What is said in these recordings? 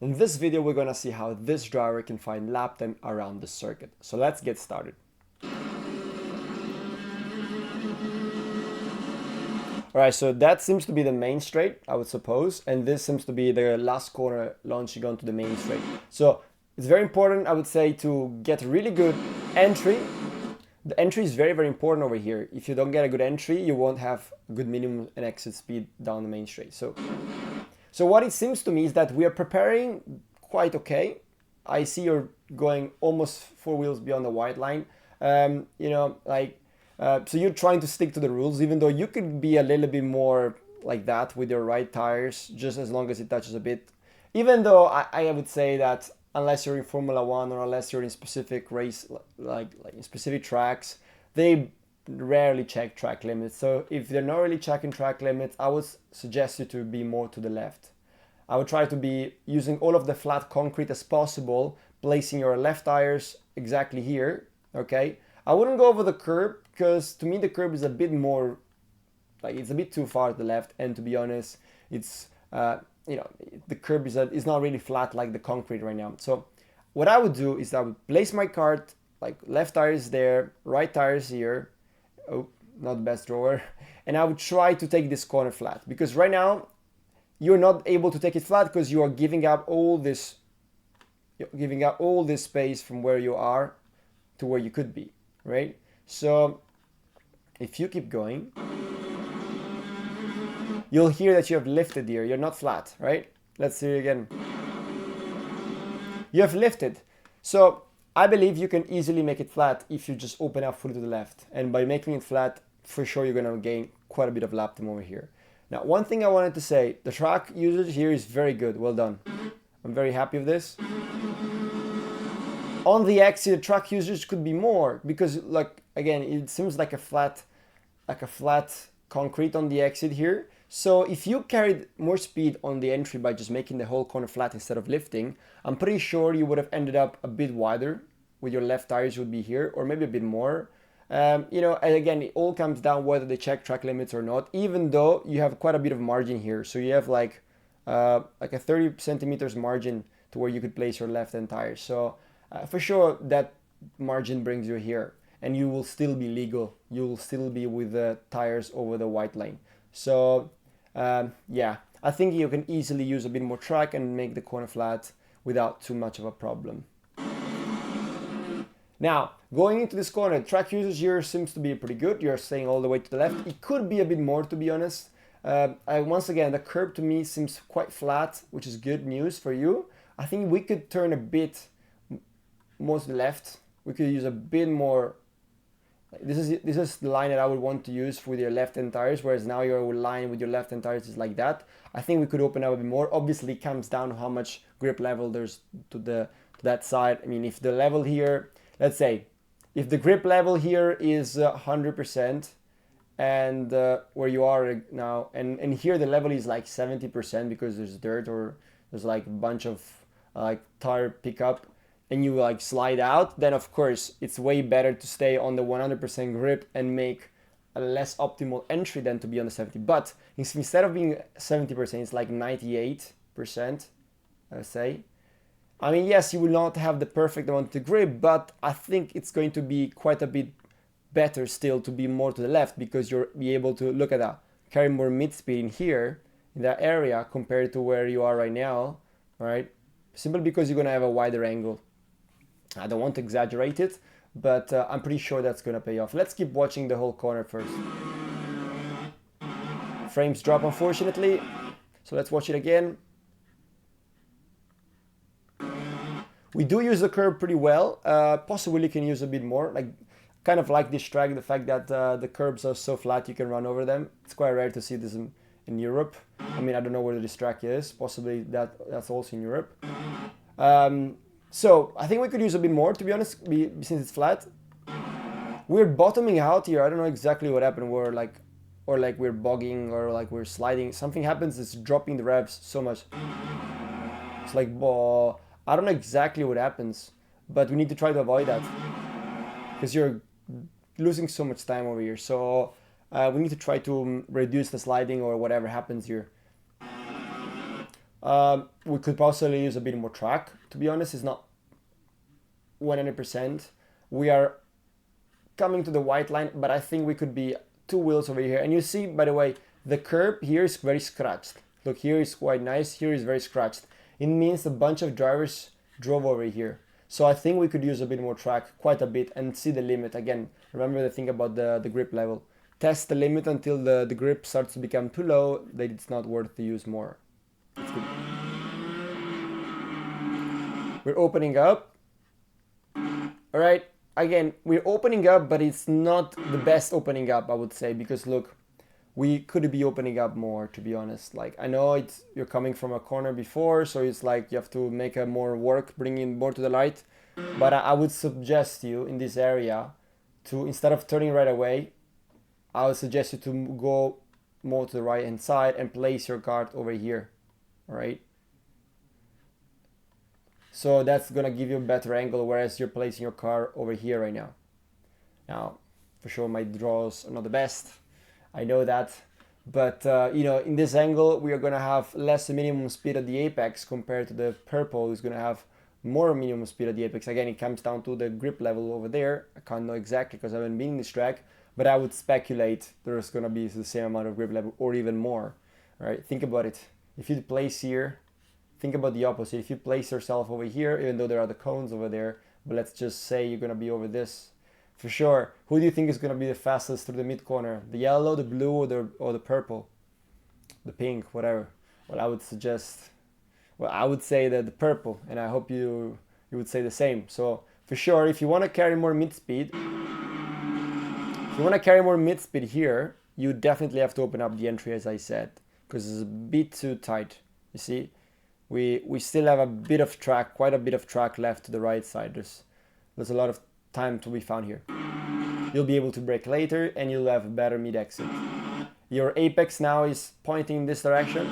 In this video, we're gonna see how this driver can find lap time around the circuit. So let's get started. Alright, so that seems to be the main straight, I would suppose, and this seems to be the last corner launching onto the main straight. So it's very important, I would say, to get really good entry. The entry is very, very important over here. If you don't get a good entry, you won't have a good minimum and exit speed down the main straight. So what it seems to me is that we are preparing quite okay. I see you're going almost 4 wheels beyond the white line. So you're trying to stick to the rules, even though you could be a little bit more like that with your right tires, just as long as it touches a bit. Even though I would say that unless you're in Formula One or unless you're in specific race, like in specific tracks, they rarely check track limits. So if they're not really checking track limits, I would suggest you to be more to the left. I would try to be using all of the flat concrete as possible, placing your left tires exactly here, okay? I wouldn't go over the curb because to me the curb is a bit more, like it's a bit too far to the left, and to be honest, it's, the curb is not really flat like the concrete right now. So what I would do is I would place my cart, like left tires there, right tires here, oh, not the best drawer, and I would try to take this corner flat, because right now you're not able to take it flat because you are giving up all this space from where you are to where you could be, right? So if you keep going, you'll hear that you have lifted here. You're not flat, right? Let's see it again. You have lifted. So I believe you can easily make it flat if you just open up fully to the left. And by making it flat, for sure you're going to gain quite a bit of lap time over here. Now, one thing I wanted to say, the track usage here is very good. Well done. I'm very happy with this. On the exit, track usage could be more because, like, again, it seems like a flat concrete on the exit here. So if you carried more speed on the entry by just making the whole corner flat instead of lifting, I'm pretty sure you would have ended up a bit wider with your left tires would be here, or maybe a bit more. And again, it all comes down whether they check track limits or not, even though you have quite a bit of margin here. So you have like a 30 centimeters margin to where you could place your left-hand tires. So for sure that margin brings you here, and you will still be legal. You will still be with the tires over the white line. So yeah, I think you can easily use a bit more track and make the corner flat without too much of a problem. Now, going into this corner, track usage here seems to be pretty good. You're staying all the way to the left. It could be a bit more, to be honest. Once again, the curb to me seems quite flat, which is good news for you. I think we could turn a bit more to the left. We could use a bit more. This is the line that I would want to use with your left-hand tires, whereas now your line with your left-hand tires is like that. I think we could open up a bit more. Obviously, it comes down to how much grip level there's to that side. I mean, if the level here, let's say, if the grip level here is 100%, and where you are now, and here the level is like 70% because there's dirt or there's like a bunch of like tire pickup, and you like slide out, then of course it's way better to stay on the 100% grip and make a less optimal entry than to be on the 70. But instead of being 70%, it's like 98%, I say. I mean, yes, you will not have the perfect amount of grip, but I think it's going to be quite a bit better still to be more to the left, because you'll be able to look at that, carry more mid speed in here, in that area, compared to where you are right now, right? Simply because you're going to have a wider angle. I don't want to exaggerate it, but I'm pretty sure that's going to pay off. Let's keep watching the whole corner first. Frames drop, unfortunately, so let's watch it again. We do use the curb pretty well. Possibly you can use a bit more. Like, kind of like this track, the fact that the curbs are so flat you can run over them. It's quite rare to see this in Europe. I mean, I don't know where this track is. Possibly that's also in Europe. So I think we could use a bit more, to be honest, since it's flat. We're bottoming out here. I don't know exactly what happened. We're bogging or like we're sliding. Something happens. It's dropping the revs so much. It's like, I don't know exactly what happens, but we need to try to avoid that because you're losing so much time over here. So we need to try to reduce the sliding or whatever happens here. We could possibly use a bit more track. To be honest, it's not 100%. We are coming to the white line, but I think we could be 2 wheels over here. And you see, by the way, the curb here is very scratched. Look, here is quite nice. Here is very scratched. It means a bunch of drivers drove over here. So I think we could use a bit more track, quite a bit, and see the limit. Again, remember the thing about the grip level. Test the limit until the grip starts to become too low, that it's not worth to use more. That's good. We're opening up. All right, again, we're opening up, but it's not the best opening up, I would say, because look, we could be opening up more, to be honest. Like, I know you're coming from a corner before, so it's like you have to make a more work, bringing more to the light. But I would suggest you in this area to, instead of turning right away, I would suggest you to go more to the right hand side and place your cart over here. All right. So that's gonna give you a better angle, whereas you're placing your car over here right now. Now, for sure, my draws are not the best. I know that, but you know, in this angle, we are gonna have less minimum speed at the apex compared to the purple, who's gonna have more minimum speed at the apex. Again, it comes down to the grip level over there. I can't know exactly because I haven't been in this track, but I would speculate there's gonna be the same amount of grip level or even more. All right, think about it. If you place here, think about the opposite. If you place yourself over here, even though there are the cones over there, but let's just say you're gonna be over this. For sure, who do you think is gonna be the fastest through the mid corner? The yellow, the blue, or the purple? The pink, whatever. Well, I would suggest, well, I would say that the purple, and I hope you would say the same. So for sure, if you wanna carry more mid speed, here, you definitely have to open up the entry, as I said, because it's a bit too tight. You see? We still have a bit of track, quite a bit of track left to the right side. There's a lot of time to be found here. You'll be able to brake later and you'll have a better mid exit. Your apex now is pointing in this direction.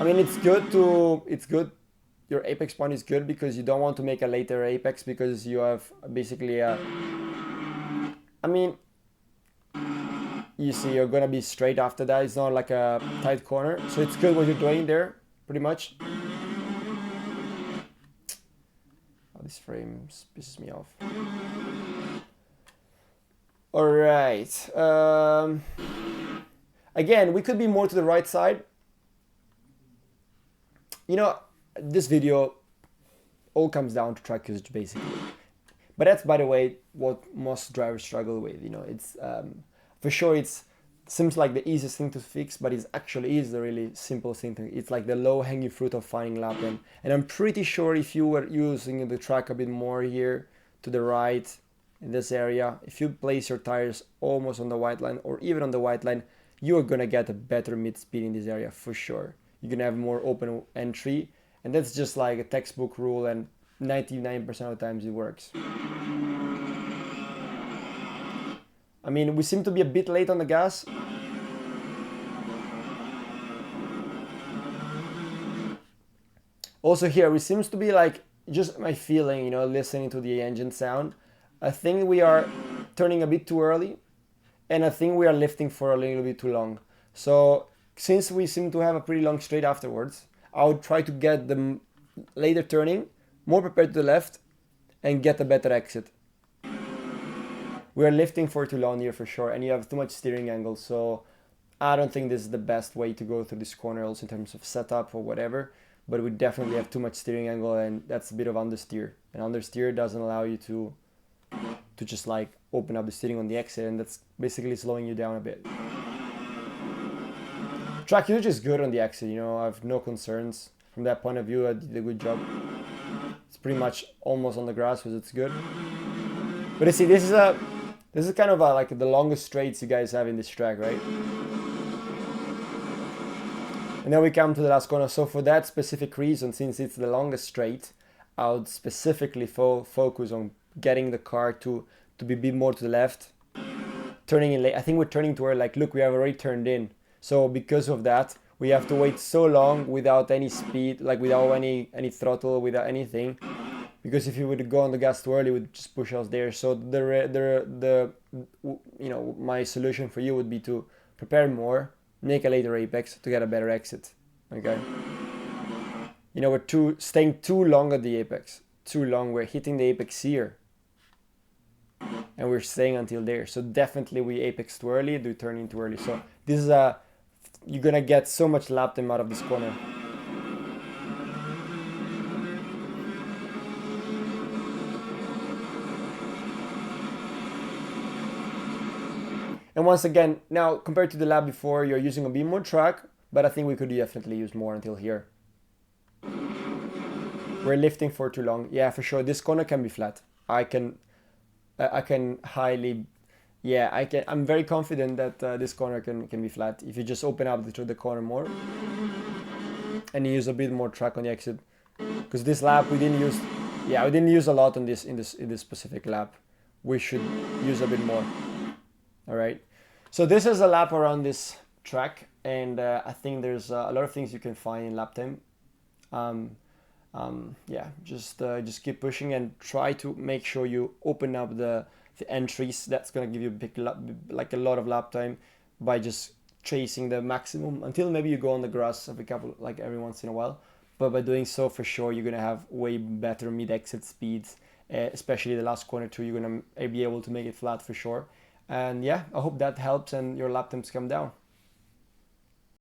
I mean, it's good. Your apex point is good because you don't want to make a later apex because you have basically a, I mean, you see you're gonna be straight after that. It's not like a tight corner. So it's good what you're doing there. Pretty much. Oh, this frame pisses me off. All right. Again, we could be more to the right side. You know, this video all comes down to track usage basically. But that's, by the way, what most drivers struggle with. You know, it's for sure it's seems like the easiest thing to fix, but it actually is the really simple thing. It's like the low-hanging fruit of finding lap time. And I'm pretty sure if you were using the track a bit more here to the right in this area, if you place your tires almost on the white line or even on the white line, you are gonna get a better mid speed in this area for sure. You're gonna have more open entry, and that's just like a textbook rule, and 99% of the times it works. I mean, we seem to be a bit late on the gas. Also here, we seems to be like, just my feeling, you know, listening to the engine sound, I think we are turning a bit too early, and I think we are lifting for a little bit too long. So since we seem to have a pretty long straight afterwards, I would try to get the later turning, more prepared to the left, and get a better exit. We are lifting for too long here for sure, and you have too much steering angle, so I don't think this is the best way to go through this corner also in terms of setup or whatever, but we definitely have too much steering angle, and that's a bit of understeer. And understeer doesn't allow you to just like open up the steering on the exit, and that's basically slowing you down a bit. Track usage is good on the exit, you know, I have no concerns. From that point of view, I did a good job. It's pretty much almost on the grass, so it's good. But you see, this is kind of like the longest straights you guys have in this track, right? And then we come to the last corner. So for that specific reason, since it's the longest straight, I would specifically focus on getting the car to be a bit more to the left. Turning in late. I think we're turning toward, like, look, we have already turned in. So because of that, we have to wait so long without any speed, like without any throttle, without anything. Because if you would go on the gas too early, it would just push us there. So you know, my solution for you would be to prepare more, make a later apex to get a better exit. Okay. You know, we're staying too long at the apex. Too long. We're hitting the apex here. And we're staying until there. So definitely we apex too early, do turn in too early. So this is you're gonna get so much lap time out of this corner. And once again, now compared to the lap before, you're using a bit more track, but I think we could definitely use more until here. We're lifting for too long. Yeah, for sure. This corner can be flat. I can highly, yeah, I'm very confident that this corner can be flat if you just open up the corner more and you use a bit more track on the exit. Because this lap we didn't use, yeah, we didn't use a lot on this in this specific lap. We should use a bit more. All right. So this is a lap around this track, and I think there's a lot of things you can find in lap time. Yeah, just keep pushing and try to make sure you open up the entries. That's gonna give you a lot of lap time by just chasing the maximum until maybe you go on the grass every once in a while. But by doing so, for sure, you're gonna have way better mid-exit speeds, especially the last corner too. You're gonna be able to make it flat for sure. And yeah, I hope that helps and your lap times come down.